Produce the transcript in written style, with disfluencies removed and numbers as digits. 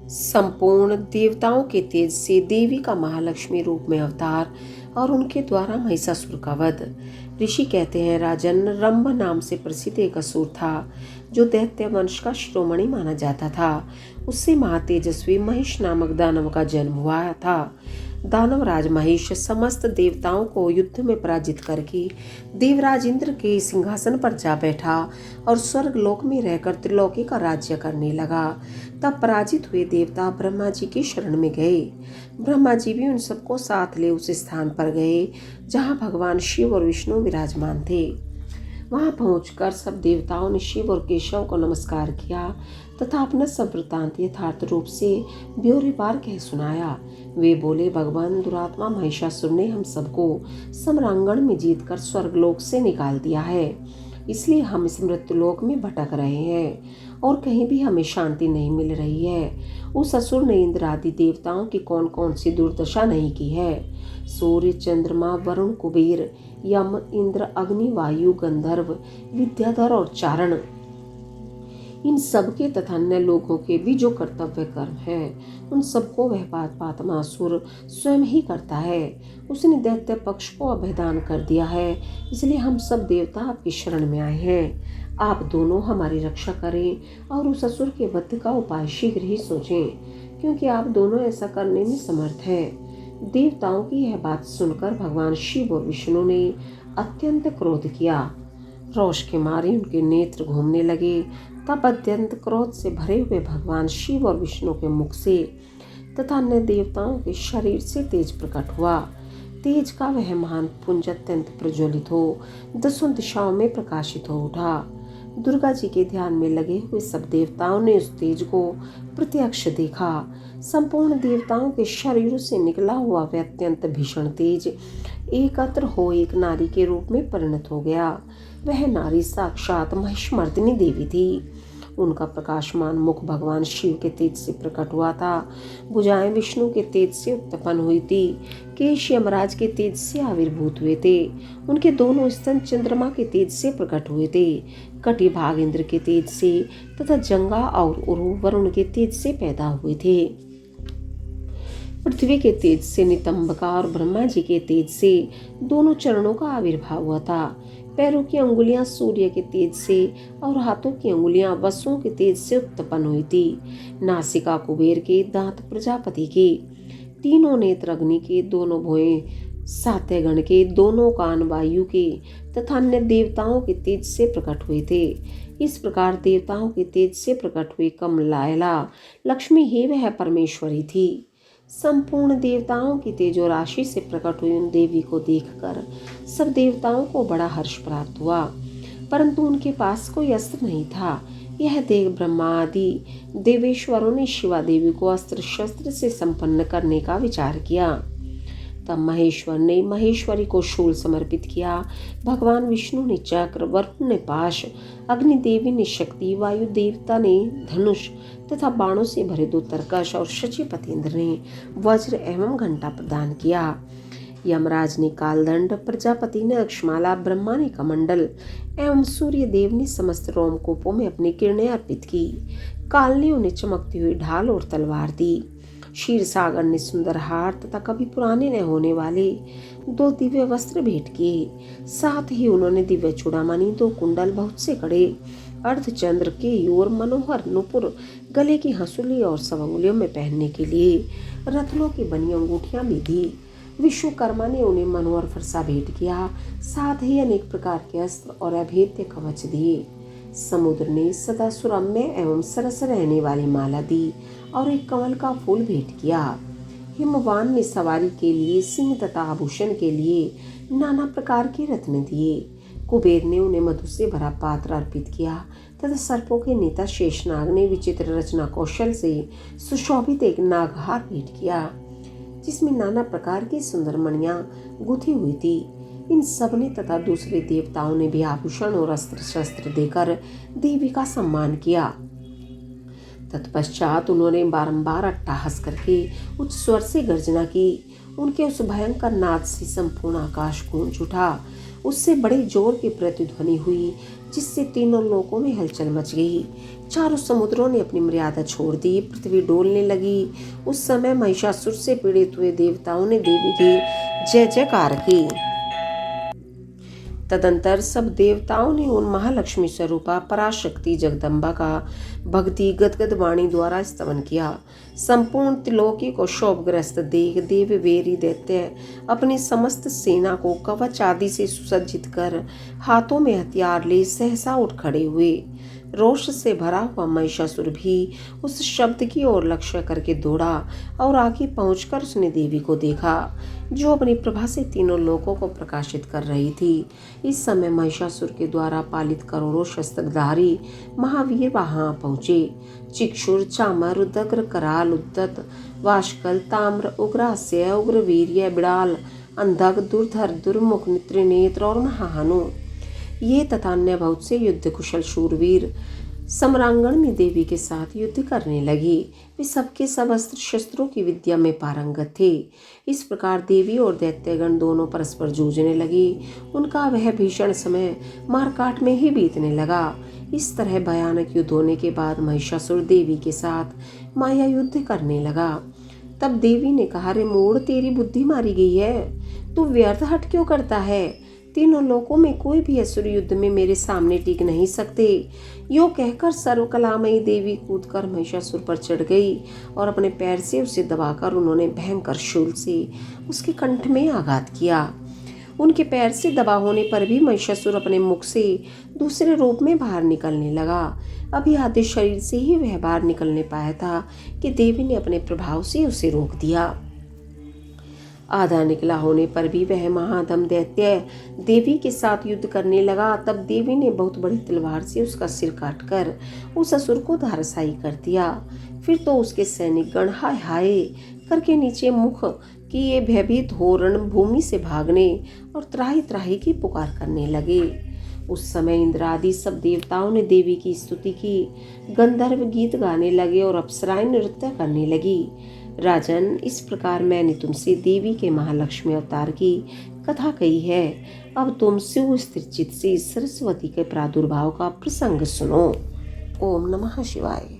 संपूर्ण देवताओं के तेज से देवी का महालक्ष्मी रूप में अवतार और उनके द्वारा महिषासुर का वध। ऋषि कहते हैं, राजन, रंभ नाम से प्रसिद्ध एक असुर था जो दैत्य वंश का शिरोमणि माना जाता था। उससे महातेजस्वी महिष नामक दानव का जन्म हुआ था। दानवराज महिष समस्त देवताओं को युद्ध में पराजित करके देवराज इंद्र के सिंहासन पर जा बैठा और स्वर्ग लोक में रहकर त्रिलोकी का राज्य करने लगा। तब पराजित हुए देवता ब्रह्मा जी की शरण में गए। ब्रह्मा जी भी उन सबको साथ ले उस स्थान पर गए जहाँ भगवान शिव और विष्णु विराजमान थे। वहां पहुंचकर सब देवताओं ने शिव और केशव को नमस्कार किया तथा अपना सब वृत्तांत यथार्थ रूप से ब्योरेवार कह सुनाया। वे बोले, भगवान, दुरात्मा महिषासुर ने हम सबको सम्रांगण में जीतकर स्वर्गलोक से निकाल दिया है, इसलिए हम इस मृत्युलोक में भटक रहे हैं और कहीं भी हमें शांति नहीं मिल रही है। उस असुर ने इंद्र आदि देवताओं की कौन कौन सी दुर्दशा नहीं की है। सूर्य, चंद्रमा, वरुण, कुबेर, यम, इंद्र, अग्नि, वायु, गंधर्व, विद्याधर और चारण, इन सबके तथा अन्य लोगों के भी जो कर्तव्य कर्म है, उन सबको वह पापात्मासुर स्वयं ही करता है। उसने दैत्य पक्ष को अभयदान कर दिया है, इसलिए हम सब देवता आपकी शरण में आए हैं। आप दोनों हमारी रक्षा करें और उस असुर के वध का उपाय शीघ्र ही सोचें, क्योंकि आप दोनों ऐसा करने में समर्थ हैं। देवताओं की यह बात सुनकर भगवान शिव और विष्णु ने अत्यंत क्रोध किया। रोष के मारे उनके नेत्र घूमने लगे। तब अत्यंत क्रोध से भरे हुए भगवान शिव और विष्णु के मुख से तथा अन्य देवताओं के शरीर से तेज प्रकट हुआ। तेज का वह महान पुंज अत्यंत प्रज्वलित हो दसों दिशाओं में प्रकाशित हो उठा। दुर्गा जी के ध्यान में लगे हुए सब देवताओं ने उस तेज को प्रत्यक्ष देखा। संपूर्ण देवताओं के शरीरों से निकला हुआ वह अत्यंत भीषण तेज एकत्र हो एक नारी के रूप में परिणत हो गया। वह नारी साक्षात महिषमर्दिनी देवी थी। उनका प्रकाशमान मुख भगवान शिव के तेज से प्रकट हुआ था। भुजाएं विष्णु के तेज से उत्पन्न हुई थी। केश यमराज के तेज से आविर्भूत हुए थे। उनके दोनों स्तन चंद्रमा के तेज से प्रकट हुए थे। कटी भाग इंद्र के तेज से तथा जंगा और उरु वरुण के तेज से पैदा हुए थे। पृथ्वी के तेज से नितंबका और ब्रह्मा जी के तेज से दोनों चरणों का आविर्भाव हुआ था। पैरों की अंगुलियां सूर्य के तेज से और हाथों की अंगुलियां वसुओं के तेज से उत्पन्न हुई थी। नासिका कुबेर के, दांत प्रजापति के, तीनों नेत्र अग्नि के, दोनों भुएं सात्यगण के, दोनों कान वायु के तथा अन्य देवताओं के तेज से प्रकट हुए थे। इस प्रकार देवताओं के तेज से प्रकट हुई कमलायला लक्ष्मी ही वह परमेश्वरी थी। संपूर्ण देवताओं की तेजो राशि से प्रकट हुई उन देवी को देखकर सब देवताओं को बड़ा हर्ष प्राप्त हुआ, परंतु उनके पास कोई अस्त्र नहीं था। यह देख ब्रह्मा आदि देवेश्वरों ने शिवा देवी को अस्त्र शस्त्र से संपन्न करने का विचार किया। तब महेश्वर ने महेश्वरी को शूल समर्पित किया। भगवान विष्णु ने चक्र, वरुण ने पाश, अग्नि देवी ने शक्ति, वायु देवता ने धनुष तथा बाणों से भरे 2 तरकश और शचीपति इंद्र ने वज्र एवं घंटा प्रदान किया। यमराज ने कालदंड, प्रजापति ने अक्षमाला, ब्रह्मा ने कमंडल एवं सूर्य देव ने समस्त रोमकूपों में अपनी किरणें अर्पित की। काल ने उन्हें चमकती हुई ढाल और तलवार दी। क्षीर सागर ने सुंदर हार तथा कभी पुराने न होने वाले 2 दिव्य वस्त्र भेंट किए। साथ ही उन्होंने दिव्य चूड़ामणि, 2 कुंडल, बहुत से कड़े, अर्धचंद्र के और मनोहर नुपुर, गले की हंसुली और सब अंगुलियों में पहनने के लिए रत्नों की बनी अंगूठियां भी दी। विश्वकर्मा ने उन्हें मनोहर फरसा भेंट किया। साथ ही अनेक प्रकार के अस्त्र और अभेद्य कवच दिए। समुद्र ने सदा सुरम्य एवं सरस रहने वाली माला दी और एक कमल का फूल भेंट किया। हिमवान ने सवारी के लिए सिंह तथा आभूषण के लिए नाना प्रकार के रत्न दिए। कुबेर ने उन्हें मधु से भरा पात्र अर्पित किया तथा सर्पों के नेता शेषनाग ने विचित्र रचना कौशल से सुशोभित एक नागहार भेंट किया, जिसमें नाना प्रकार की सुंदर मणियां गुथी हुई थी। इन सब ने तथा दूसरे देवताओं ने भी आभूषण और अस्त्र शस्त्र देकर देवी का सम्मान किया। तत्पश्चात उन्होंने बारंबार अट्टहास करके उच्च स्वर से गर्जना की। उनके उस भयंकर नाद से संपूर्ण आकाश गूंज उठा। उससे बड़े जोर की प्रतिध्वनि हुई जिससे तीनों लोकों में हलचल मच गई। चारों समुद्रों ने अपनी मर्यादा छोड़ दी, पृथ्वी डोलने लगी। उस समय महिषासुर से पीड़ित हुए देवताओं ने देवी की जय जयकार की। तदंतर सब देवताओं ने उन महालक्ष्मी स्वरूपा पराशक्ति जगदम्बा का भक्ति गदगद वाणी द्वारा स्तवन किया। संपूर्ण त्रिलोकी को शोभग्रस्त देख देववेरी दैत्य अपनी समस्त सेना को कवच आदि से सुसज्जित कर हाथों में हथियार ले सहसा उठ खड़े हुए। रोष से भरा हुआ महिषासुर भी उस शब्द की ओर लक्ष्य करके दौड़ा और आगे पहुंचकर उसने देवी को देखा, जो अपनी प्रभा से तीनों लोकों को प्रकाशित कर रही थी। इस समय महिषासुर के द्वारा पालित करोड़ों शस्त्रधारी महावीर वहां पहुंचे। चिक्षुर, चामर, उदग्र, कराल, उद्दत, वाशकल, ताम्र, उग्रास्य, उग्रवीर्य, बिड़ाल, अंधक, दुर्धर, दुर्मुख, त्रिनेत्र और महाहनु, ये तथा अन्य बहुत से युद्ध कुशल शूरवीर सम्रांगण में देवी के साथ युद्ध करने लगे। वे सबके सब अस्त्र शस्त्रों की विद्या में पारंगत थे। इस प्रकार देवी और दैत्यगण दोनों परस्पर जूझने लगे। उनका वह भीषण समय मारकाट में ही बीतने लगा। इस तरह भयानक युद्ध होने के बाद महिषासुर देवी के साथ माया युद्ध करने लगा। तब देवी ने कहा, रे मूढ़, तेरी बुद्धि मारी गई है, तू व्यर्थ हट क्यों करता है? तीनों लोकों में कोई भी असुर युद्ध में मेरे सामने टिक नहीं सकते। यो कहकर सर्वकलामयी देवी कूदकर महिषासुर पर चढ़ गई और अपने पैर से उसे दबाकर उन्होंने भयंकर शूल से उसके कंठ में आघात किया। उनके पैर से दबा होने पर भी महिषासुर अपने मुख से दूसरे रूप में बाहर निकलने लगा। अभी आधे शरीर से ही वह बाहर निकलने पाया था कि देवी ने अपने प्रभाव से उसे रोक दिया। आधा निकला होने पर भी वह महाधम दैत्य देवी के साथ युद्ध करने लगा। तब देवी ने बहुत बड़ी तलवार से उसका सिर काटकर उस असुर को धराशायी कर दिया। फिर तो उसके सैनिक गण हाय हाय करके नीचे मुख किए भयभीत हो रणभूमि से भागने और त्राही त्राही की पुकार करने लगे। उस समय इंद्र आदि सब देवताओं ने देवी की स्तुति की, गंधर्व गीत गाने लगे और अप्सराएं नृत्य करने लगी। राजन, इस प्रकार मैंने तुमसे देवी के महालक्ष्मी अवतार की कथा कही है। अब तुम शिव स्थिर चित्त से सरस्वती के प्रादुर्भाव का प्रसंग सुनो। ओम नमः शिवाय।